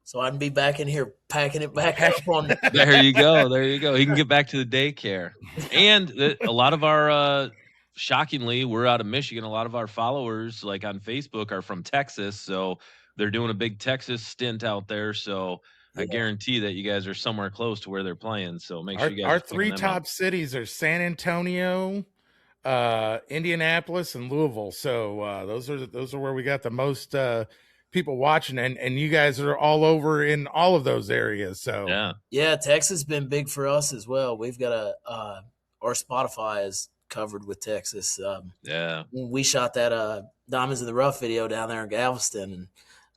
So I can be back in here packing it back up on. There you go. There you go. He can get back to the daycare. And a lot of our, shockingly, we're out of Michigan. A lot of our followers, like on Facebook, are from Texas. So they're doing a big Texas stint out there. So I guarantee that you guys are somewhere close to where they're playing. So make sure you guys. Our three top cities are San Antonio, Indianapolis, and Louisville. So those are where we got the most people watching, and you guys are all over in all of those areas. So yeah, Texas has been big for us as well. We've got our Spotify is covered with Texas. We shot that Diamonds in the Rough video down there in Galveston, and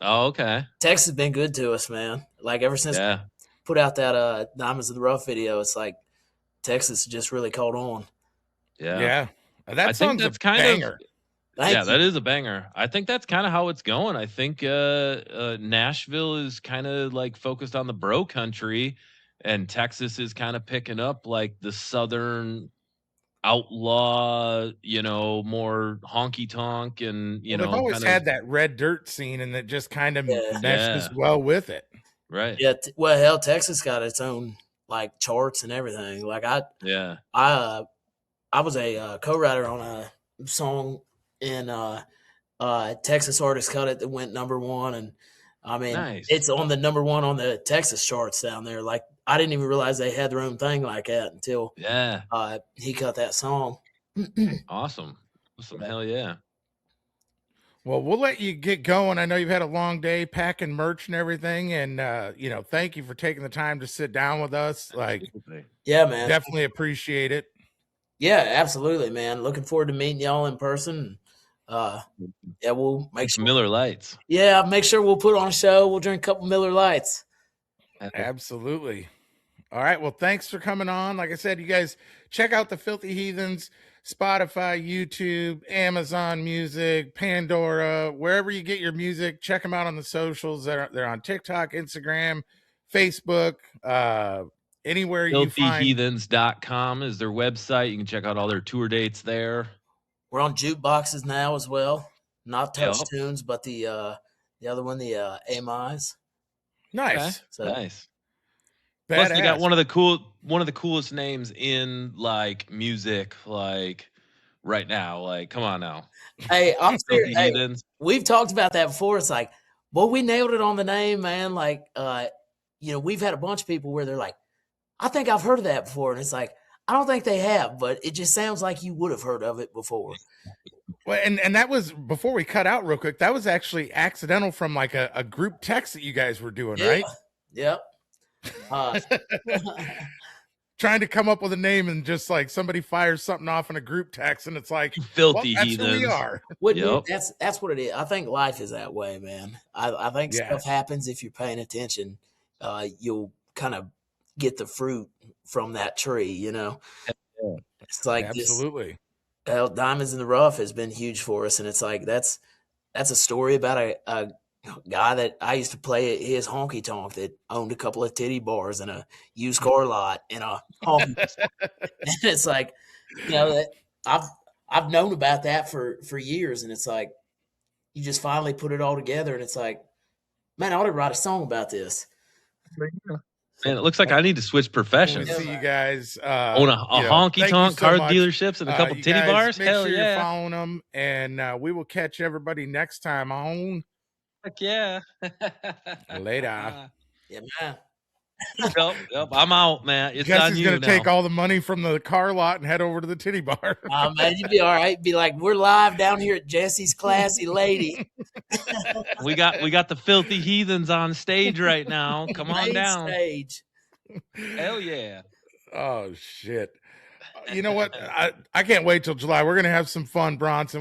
okay. Texas has been good to us, man. Like ever since we put out that Diamonds in the Rough video, it's like Texas just really caught on. Yeah. That song's a banger. That is a banger. I think that's kind of how it's going. I think Nashville is kind of like focused on the bro country, and Texas is kind of picking up like the southern outlaw, you know, more honky tonk, and you know, they've always had that red dirt scene, and it just kind of meshes well with it. Right. Yeah. Well, hell, Texas got its own like charts and everything. Like I was a co-writer on a song in Texas Artist Cut It that went #1, and I mean it's on the #1 on the Texas charts down there. Like I didn't even realize they had their own thing like that until he cut that song. Awesome. Hell yeah. Well, we'll let you get going. I know you've had a long day packing merch and everything, and you know, thank you for taking the time to sit down with us. Like, yeah, man, definitely appreciate it. Yeah, absolutely, man. Looking forward to meeting y'all in person. We'll make sure Miller Lights. Yeah, make sure we'll put on a show. We'll drink a couple Miller Lights. Absolutely. All right. Well, thanks for coming on. Like I said, you guys check out the Filthy Heathens, Spotify, YouTube, Amazon Music, Pandora, wherever you get your music. Check them out on the socials. They're on TikTok, Instagram, Facebook, anywhere you find. FilthyHeathens.com is their website. You can check out all their tour dates there. We're on jukeboxes now as well. Not Touch Tunes, but the other one, the AMIs. Nice. Okay. So, nice. Badass. Plus, they got one of the coolest names in like music, like right now. Like, come on now. Hey, I'm serious. Hey, we've talked about that before. It's like, well, we nailed it on the name, man. Like, you know, we've had a bunch of people where they're like, I think I've heard of that before, and it's like, I don't think they have, but it just sounds like you would have heard of it before. Well, and that was before we cut out real quick. That was actually accidental from like a group text that you guys were doing, right? Yep. Trying to come up with a name and just like somebody fires something off in a group text, and it's like, Filthy well, that's who we Heathens. are. Yep. That's what it is. I think life is that way, man. I think Yeah. stuff happens if you're paying attention. You'll kind of get the fruit from that tree, you know. Yeah. It's like Absolutely. Diamonds in the Rough has been huge for us, and it's like that's a story about a guy that I used to play at his honky tonk that owned a couple of titty bars and a used car lot and a honky tonk. And it's like, you know, that I've known about that for years, and it's like you just finally put it all together, and it's like, man, I ought to write a song about this. Man, it looks like I need to switch When we professions. see you guys Own a honky thank you tonk, so car much. dealerships, and a couple You titty guys bars. Make Hell sure you're yeah. following them, and we will catch everybody next time on Heck yeah. Later. Yeah, man. Yep. I'm out, man. It's Guess on he's you gonna now. take all the money from the car lot and head over to the titty bar. Man, you'd be all right. Be like, we're live down here at Jesse's Classy Lady. We got the Filthy Heathens on stage right now. Come on Main down. stage. Hell yeah. Oh shit. You know what? I can't wait till July. We're gonna have some fun, Bronson.